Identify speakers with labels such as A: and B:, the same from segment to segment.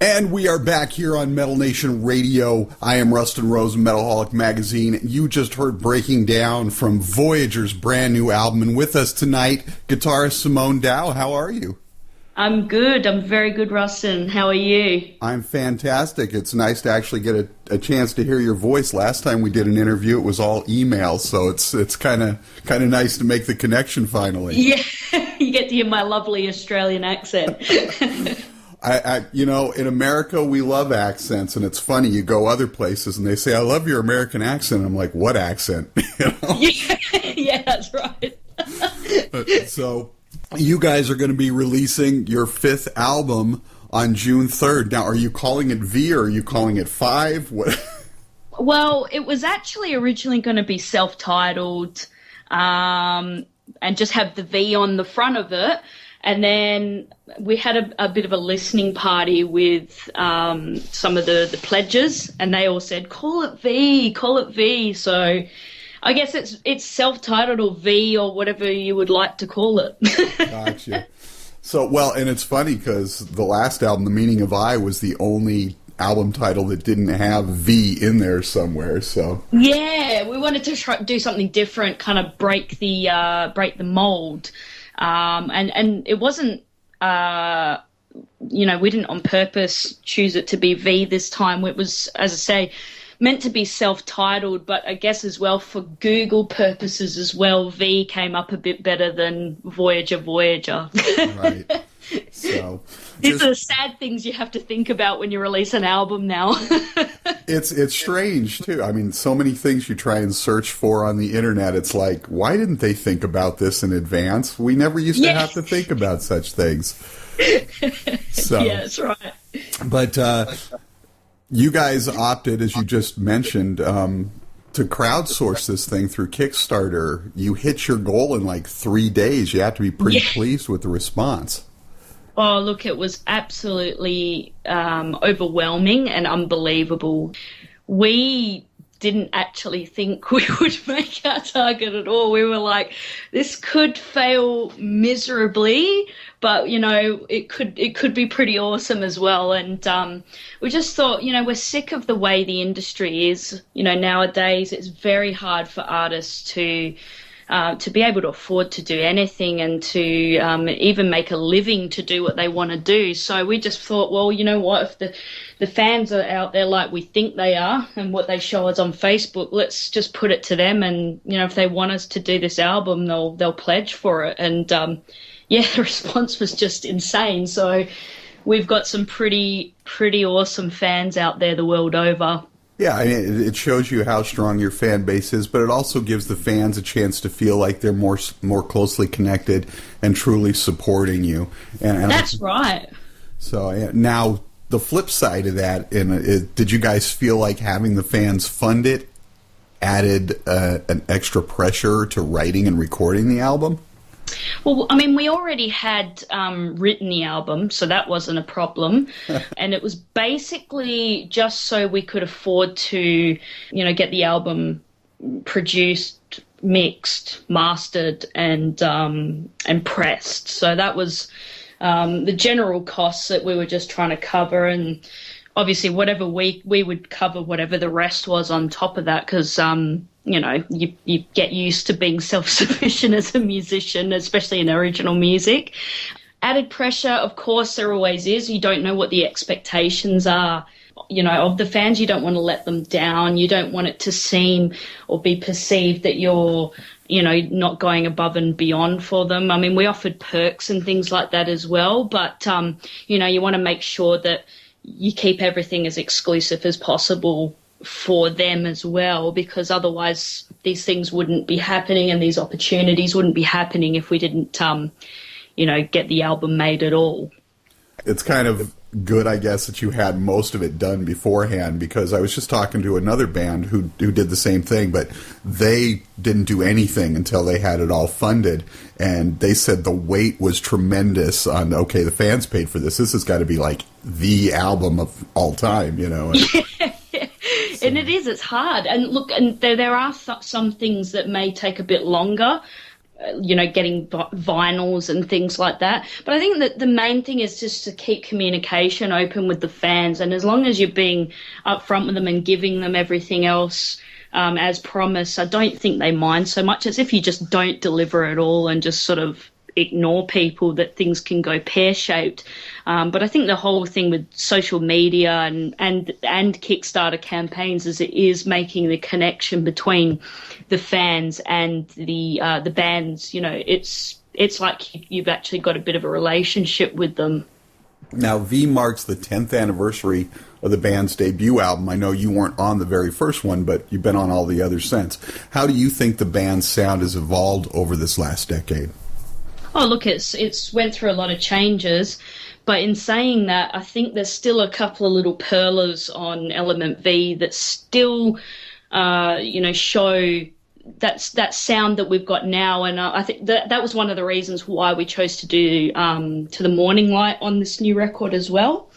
A: And we are back here on Metal Nation Radio. I am Rustin Rose of Metalholic Magazine. You just heard Breaking Down from Voyager's brand new album. And with us tonight, guitarist Simone Dow. How are you?
B: I'm good. I'm very good, Rustin. How are you?
A: I'm fantastic. It's nice to actually get a chance to hear your voice. Last time we did an interview, it was all email, so it's kind of nice to make the connection finally.
B: Yeah, you get to hear my lovely Australian accent.
A: In America, we love accents, and it's funny. You go other places, and they say, "I love your American accent." I'm like, "What accent?"
B: Yeah, that's right.
A: So, you guys are going to be releasing your 5th album on June 3rd. Now, are you calling it V, or are you calling it 5? What?
B: Well, it was actually originally going to be self-titled, and just have the V on the front of it. And then we had a bit of a listening party with some of the pledges, and they all said, call it V. So I guess it's self-titled or V or whatever you would like to call it.
A: Gotcha. So, well, and it's funny because the last album, The Meaning of I, was the only album title that didn't have V in there somewhere. So
B: yeah, we wanted to do something different, kind of break the mold. And it wasn't, we didn't on purpose choose it to be V this time. It was, as I say, meant to be self-titled, but I guess as well for Google purposes as well, V came up a bit better than Voyager.
A: Right. So
B: these are the sad things you have to think about when you release an album now.
A: It's strange, too. I mean, so many things you try and search for on the internet. It's like, why didn't they think about this in advance? We never used to have to think about such things. So,
B: yeah, that's right.
A: But you guys opted, as you just mentioned, to crowdsource this thing through Kickstarter. You hit your goal in like 3 days. You have to be pretty pleased with the response.
B: Oh, look, it was absolutely overwhelming and unbelievable. We didn't actually think we would make our target at all. We were like, this could fail miserably, but, it could be pretty awesome as well. And we just thought, we're sick of the way the industry is. Nowadays it's very hard for artists to be able to afford to do anything and to even make a living to do what they want to do. So we just thought, well, you know what, if the fans are out there like we think they are and what they show us on Facebook, let's just put it to them. And, if they want us to do this album, they'll pledge for it. And, the response was just insane. So we've got some pretty awesome fans out there the world over.
A: Yeah, I mean, it shows you how strong your fan base is, but it also gives the fans a chance to feel like they're more closely connected and truly supporting you. And
B: that's right.
A: So now the flip side of that, did you guys feel like having the fans fund it added an extra pressure to writing and recording the album?
B: Well, I mean, we already had written the album, so that wasn't a problem. And it was basically just so we could afford to, get the album produced, mixed, mastered, and pressed. So that was the general costs that we were just trying to cover. And obviously, whatever we would cover, whatever the rest was on top of that, because you get used to being self-sufficient as a musician, especially in original music. Added pressure, of course, there always is. You don't know what the expectations are, of the fans. You don't want to let them down. You don't want it to seem or be perceived that you're, not going above and beyond for them. I mean, we offered perks and things like that as well, but, you want to make sure that you keep everything as exclusive as possible for them as well, because otherwise these things wouldn't be happening and these opportunities wouldn't be happening if we didn't, get the album made at all.
A: It's kind of good, I guess, that you had most of it done beforehand, because I was just talking to another band who did the same thing, but they didn't do anything until they had it all funded, and they said the weight was tremendous on, okay, the fans paid for this. This has got to be like the album of all time,
B: And it is, it's hard. And look, and there are some things that may take a bit longer. getting vinyls and things like that. But I think that the main thing is just to keep communication open with the fans. And as long as you're being upfront with them and giving them everything else as promised, I don't think they mind so much as if you just don't deliver at all and just sort of ignore people, that things can go pear-shaped. But I think the whole thing with social media and Kickstarter campaigns is it is making the connection between the fans and the bands. It's like you've actually got a bit of a relationship with them.
A: Now, V marks the 10th anniversary of the band's debut album. I know you weren't on the very first one, but you've been on all the others since. How do you think the band's sound has evolved over this last decade?
B: Oh, look, it's went through a lot of changes, but in saying that, I think there's still a couple of little pearlers on Element V that still, show that sound that we've got now. And I think that was one of the reasons why we chose to do To the Morning Light on this new record as well.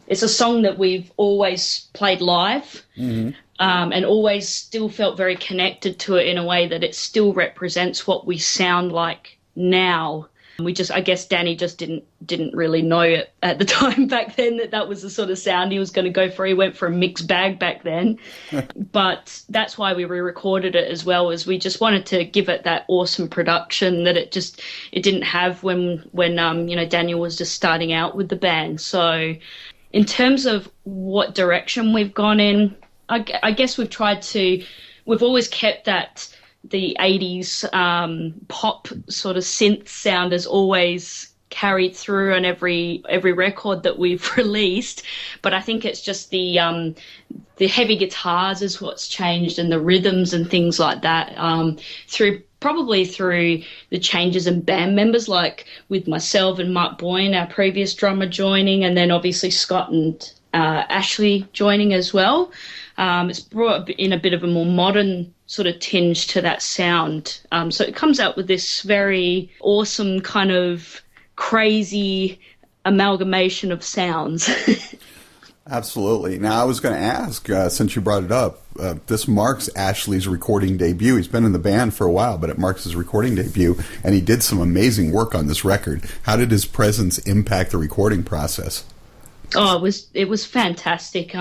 B: It's a song that we've always played live. Mm-hmm. And always still felt very connected to it in a way that it still represents what we sound like now. I guess Danny just didn't really know it at the time back then that was the sort of sound he was going to go for. He went for a mixed bag back then. But that's why we re-recorded it as well, as we just wanted to give it that awesome production that it didn't have when Daniel was just starting out with the band. So in terms of what direction we've gone in, I guess we've always kept the 80s pop sort of synth sound has always carried through on every record that we've released, but I think it's just the heavy guitars is what's changed, and the rhythms and things like that, through the changes in band members, like with myself and Mark Boyne, our previous drummer, joining, and then obviously Scott and Ashley joining as well. It's brought in a bit of a more modern sort of tinge to that sound. So it comes out with this very awesome kind of crazy amalgamation of sounds.
A: Absolutely. Now, I was going to ask, since you brought it up, this marks Ashley's recording debut. He's been in the band for a while, but it marks his recording debut, and he did some amazing work on this record. How did his presence impact the recording process?
B: Oh, it was fantastic.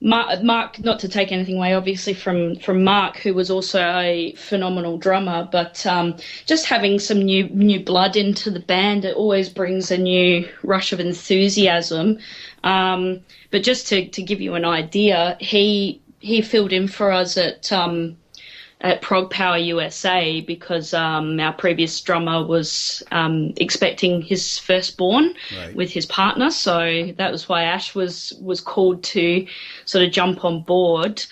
B: Mark, not to take anything away, obviously, from Mark, who was also a phenomenal drummer, but just having some new blood into the band, it always brings a new rush of enthusiasm. But just to give you an idea, he filled in for us at Prog Power USA because our previous drummer was expecting his firstborn with his partner, so that was why Ash was called to sort of jump on board.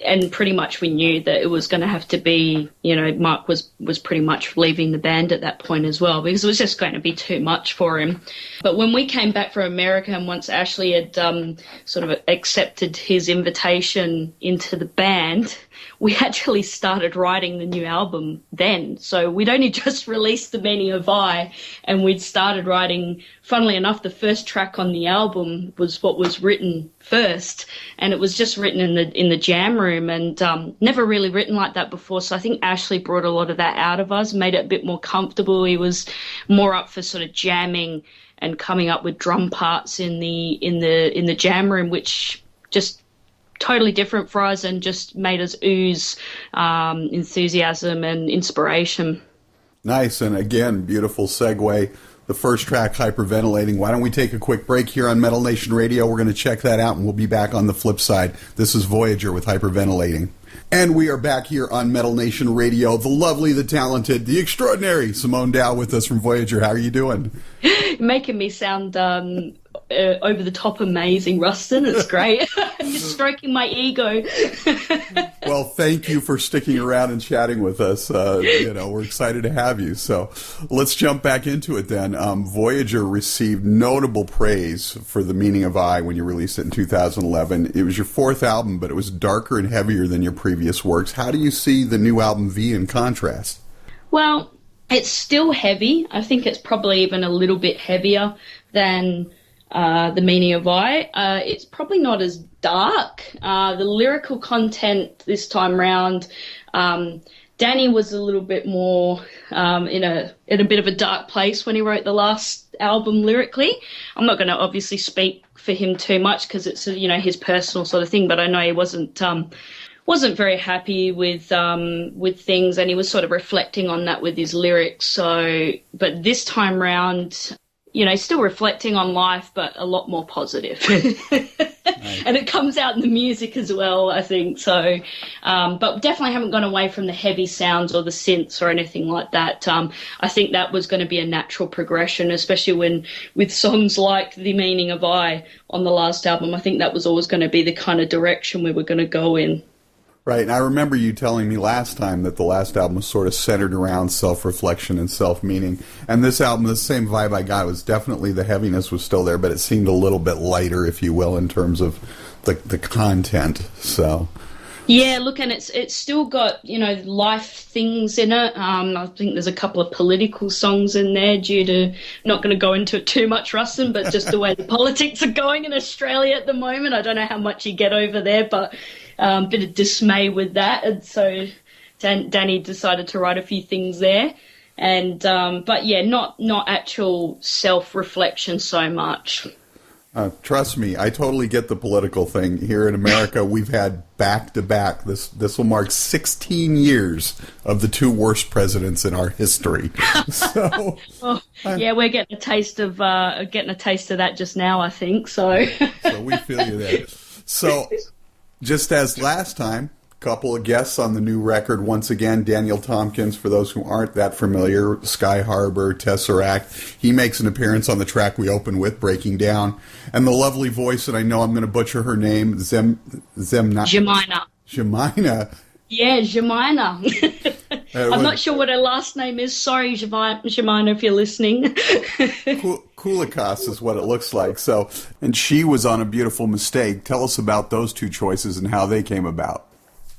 B: And pretty much we knew that it was going to have to be, Mark was pretty much leaving the band at that point as well, because it was just going to be too much for him. But when we came back from America, and once Ashley had sort of accepted his invitation into the band, we actually started writing the new album then. So we'd only just released The Meaning of I, and we'd started writing. Funnily enough, the first track on the album was what was written first, and it was just written in the jam room, and never really written like that before. So I think Ashley brought a lot of that out of us, made it a bit more comfortable. He was more up for sort of jamming and coming up with drum parts in the jam room, which just totally different for us and just made us ooze enthusiasm and inspiration.
A: Nice. And again, beautiful segue. The first track, Hyperventilating. Why don't we take a quick break here on Metal Nation Radio? We're going to check that out, and we'll be back on the flip side. This is Voyager with Hyperventilating. And we are back here on Metal Nation Radio. The lovely, the talented, the extraordinary Simone Dow with us from Voyager. How are you doing?
B: Making me sound over the top amazing, Rustin. It's great. You're stroking my ego.
A: Well, thank you for sticking around and chatting with us. We're excited to have you. So let's jump back into it then. Voyager received notable praise for The Meaning of I when you released it in 2011. It was your fourth album, but it was darker and heavier than your previous works. How do you see the new album V in contrast? Well, it's still heavy. I think it's probably even a little bit heavier than The Meaning of I. It's probably not as dark. The lyrical content this time round
B: Danny was a little bit more in a bit of a dark place when he wrote the last album lyrically. I'm not going to obviously speak for him too much because it's his personal sort of thing, but I know he wasn't very happy with things, and he was sort of reflecting on that with his lyrics. So, but this time round, still reflecting on life, but a lot more positive. Nice. And it comes out in the music as well, I think. So, but definitely haven't gone away from the heavy sounds or the synths or anything like that. I think that was going to be a natural progression, especially with songs like The Meaning of I on the last album. I think that was always going to be the kind of direction we were going to go in.
A: Right, and I remember you telling me last time that the last album was sort of centered around self-reflection and self-meaning. And this album, the same vibe I got, was definitely the heaviness was still there, but it seemed a little bit lighter, if you will, in terms of the content. So,
B: yeah, look, and it's still got life things in it. I think there's a couple of political songs in there due to, not going to go into it too much, Rustin, but just the way the politics are going in Australia at the moment. I don't know how much you get over there, but bit of dismay with that, and so Danny decided to write a few things there, and but yeah, not actual self-reflection so much.
A: Trust me, I totally get the political thing. Here in America, we've had back-to-back. This will mark 16 years of the two worst presidents in our history. So,
B: yeah, we're getting a taste of that just now, I think. So
A: we feel you there. So, just as last time, a couple of guests on the new record. Once again, Daniel Tompkins, for those who aren't that familiar, Sky Harbor, Tesseract. He makes an appearance on the track we open with, Breaking Down. And the lovely voice, and I know I'm going to butcher her name,
B: Jemina.
A: Jemina.
B: Yeah, Jemina. I'm not sure what her last name is. Sorry, Jemina, if you're listening.
A: Kulikas is what it looks like. So, and she was on A Beautiful Mistake. Tell us about those two choices and how they came about.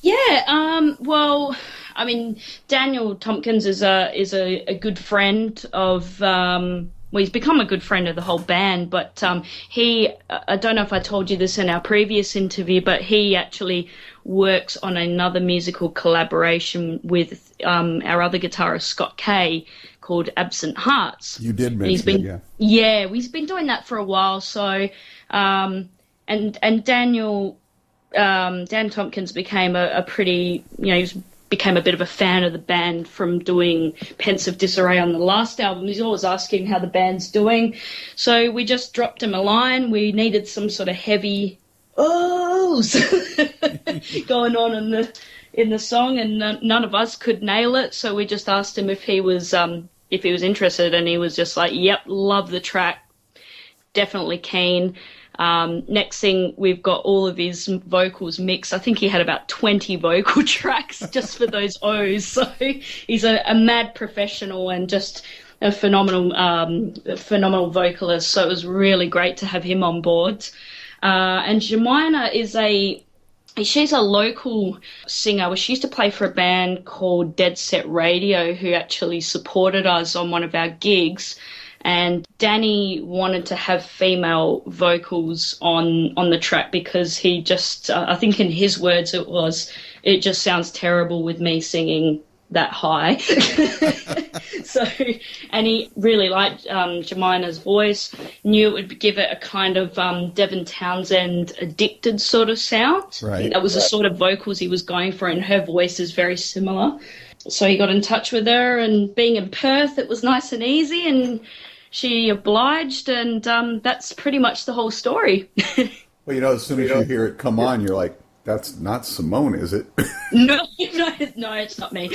B: Yeah, well, I mean, Daniel Tompkins is a good friend of. Well, he's become a good friend of the whole band, but I don't know if I told you this in our previous interview, but he actually works on another musical collaboration with our other guitarist, Scott Kay, called Absent Hearts.
A: You did mention it, yeah.
B: Yeah, he's been doing that for a while, so, and Dan Tompkins became a pretty, became a bit of a fan of the band from doing Pensive Disarray on the last album. He's always asking how the band's doing. So we just dropped him a line. We needed some sort of heavy ohs going on in the song, and none of us could nail it. So we just asked him if he was interested, and he was just like, yep, love the track, definitely keen. Next thing, we've got all of his vocals mixed. I think he had about 20 vocal tracks just for those O's. So he's a mad professional and just a phenomenal vocalist. So it was really great to have him on board. And Jemina she's a local singer. She used to play for a band called Dead Set Radio, who actually supported us on one of our gigs. And Danny wanted to have female vocals on the track because he just, I think in his words it just sounds terrible with me singing that high. So, and he really liked Jemina's voice, knew it would give it a kind of Devon Townsend Addicted sort of sound.
A: Right.
B: That was the sort of vocals he was going for, and her voice is very similar. So he got in touch with her, and being in Perth, it was nice and easy, and she obliged, and that's pretty much the whole story.
A: Well, as soon as you hear it come on, you're like, that's not Simone, is it?
B: No, it's not me.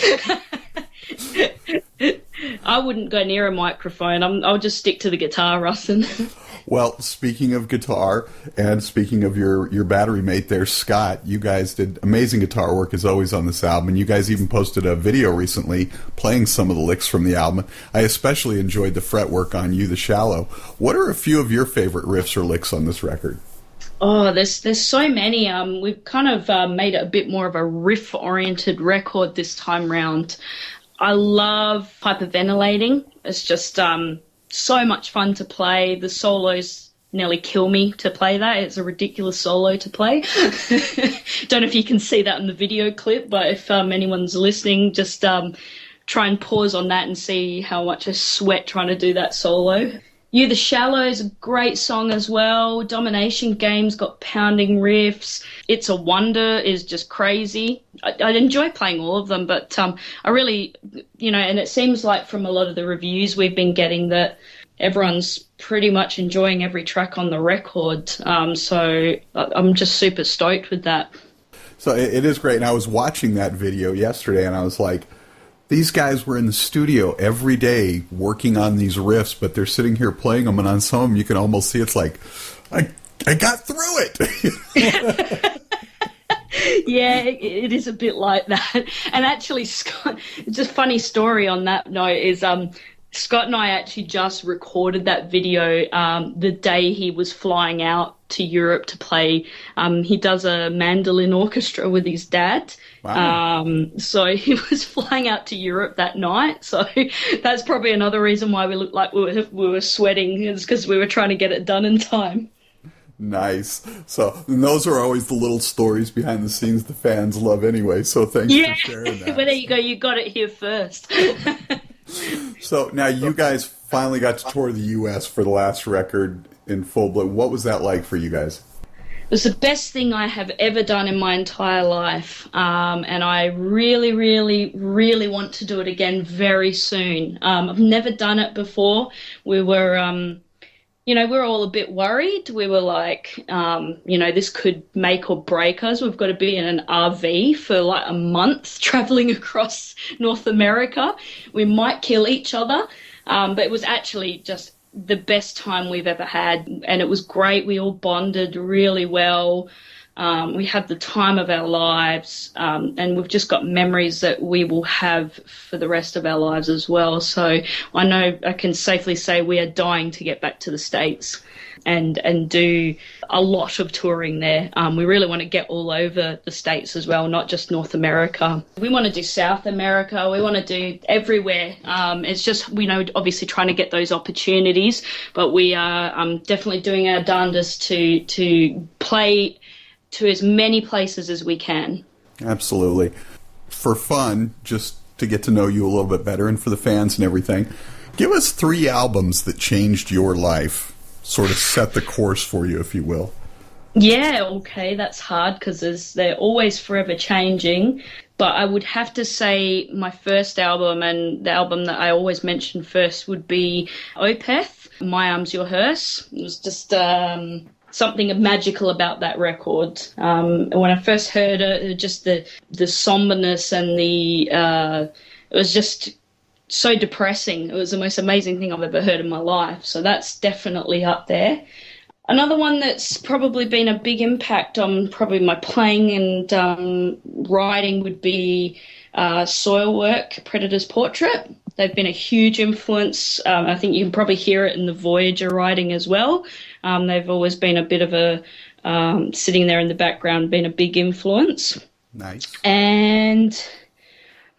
B: I wouldn't go near a microphone. I'll just stick to the guitar, Rustin.
A: Well, speaking of guitar, and speaking of your battery mate there, Scott, you guys did amazing guitar work as always on this album, and you guys even posted a video recently playing some of the licks from the album. I especially enjoyed the fretwork on You the Shallow. What are a few of your favorite riffs or licks on this record?
B: Oh, there's so many. We've kind of made it a bit more of a riff-oriented record this time round. I love Hyperventilating. It's just so much fun to play. The solos nearly kill me to play that. It's a ridiculous solo to play. Don't know if you can see that in the video clip, but if anyone's listening, just try and pause on that and see how much I sweat trying to do that solo. You the Shallow is a great song as well. Domination Game's got pounding riffs. It's a Wonder is just crazy. I enjoy playing all of them, but I really, and it seems like from a lot of the reviews we've been getting that everyone's pretty much enjoying every track on the record. So I'm just super stoked with that.
A: So it is great. And I was watching that video yesterday, and I was like, these guys were in the studio every day working on these riffs, but they're sitting here playing them, and on some of them you can almost see it's like, I got through it.
B: Yeah, it is a bit like that. And actually, Scott, just funny story on that note is Scott and I actually just recorded that video the day he was flying out to Europe to play. He does a mandolin orchestra with his dad. Wow. So he was flying out to Europe that night. So that's probably another reason why we looked like we were sweating, is because we were trying to get it done in time.
A: Nice. So and those are always the little stories behind the scenes the fans love anyway. So thanks for sharing that.
B: Well, there you go. You got it here first.
A: So now you guys finally got to tour the U.S. for the last record in full blood. What was that like for you guys?
B: It was the best thing I have ever done in my entire life, and I really, really, really want to do it again very soon. I've never done it before. We were, we were all a bit worried. We were like, this could make or break us. We've got to be in an RV for like a month traveling across North America. We might kill each other, but it was actually just the best time we've ever had, and it was great. We all bonded really well. We had the time of our lives, and we've just got memories that we will have for the rest of our lives as well. So I know I can safely say we are dying to get back to the States and do a lot of touring there. We really want to get all over the States as well, not just North America. We want to do South America. We want to do everywhere. It's just, obviously trying to get those opportunities, but we are definitely doing our darndest to play to as many places as we can. Absolutely.
A: For fun, just to get to know you a little bit better, and for the fans and everything, give us 3 albums that changed your life, sort of set the course for you, if you will.
B: Yeah, okay, that's hard because they're always forever changing. But I would have to say my first album, and the album that I always mention first, would be Opeth, My Arms, Your Hearse. It was just something magical about that record. When I first heard it, just the somberness and it was just so depressing. It was the most amazing thing I've ever heard in my life. So that's definitely up there. Another one that's probably been a big impact on probably my playing and writing would be Soilwork, Predator's Portrait. They've been a huge influence. I think you can probably hear it in the Voyager writing as well. They've always been a bit of a sitting there in the background, been a big influence.
A: Nice.
B: And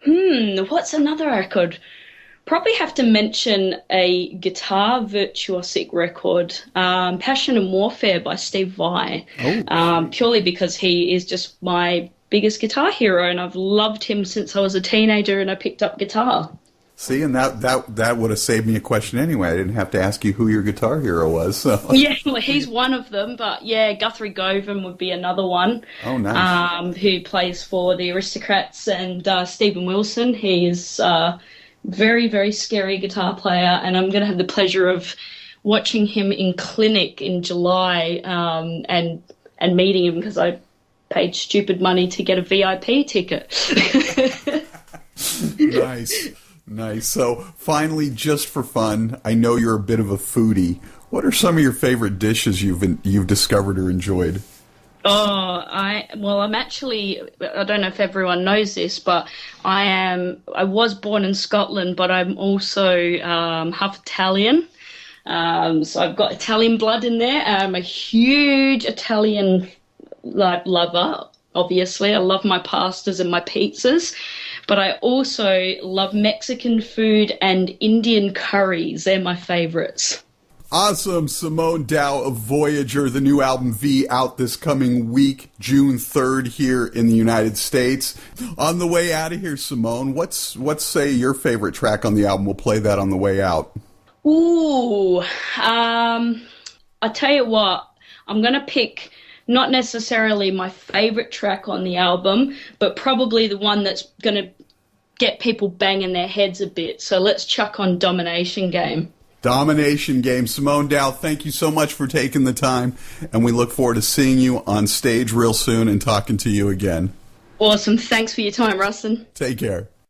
B: what's another record? Probably have to mention a guitar virtuosic record, Passion and Warfare by Steve Vai. Oh. Purely because he is just my biggest guitar hero, and I've loved him since I was a teenager and I picked up guitar.
A: See, and that would have saved me a question anyway. I didn't have to ask you who your guitar hero was. So.
B: Yeah, well, he's one of them, but yeah, Guthrie Govan would be another one.
A: Oh, nice.
B: Who plays for the Aristocrats, and Stephen Wilson. He is very, very scary guitar player, and I'm going to have the pleasure of watching him in clinic in July and meeting him because I paid stupid money to get a VIP ticket.
A: Nice. So finally, just for fun, I know you're a bit of a foodie. What are some of your favorite dishes you've discovered or enjoyed?
B: I'm actually, I don't know if everyone knows this, but I was born in Scotland, but I'm also half Italian. So I've got Italian blood in there. I'm a huge Italian lover, obviously. I love my pastas and my pizzas, but I also love Mexican food and Indian curries. They're my favorites.
A: Awesome. Simone Dow of Voyager, the new album V, out this coming week, June 3rd here in the United States. On the way out of here, Simone, what's say your favorite track on the album? We'll play that on the way out.
B: Ooh, I tell you what, I'm going to pick not necessarily my favorite track on the album, but probably the one that's going to get people banging their heads a bit. So let's chuck on Domination Game.
A: Domination Game. Simone Dow, thank you so much for taking the time, and we look forward to seeing you on stage real soon and talking to you again.
B: Awesome. Thanks for your time, Rustin.
A: Take care.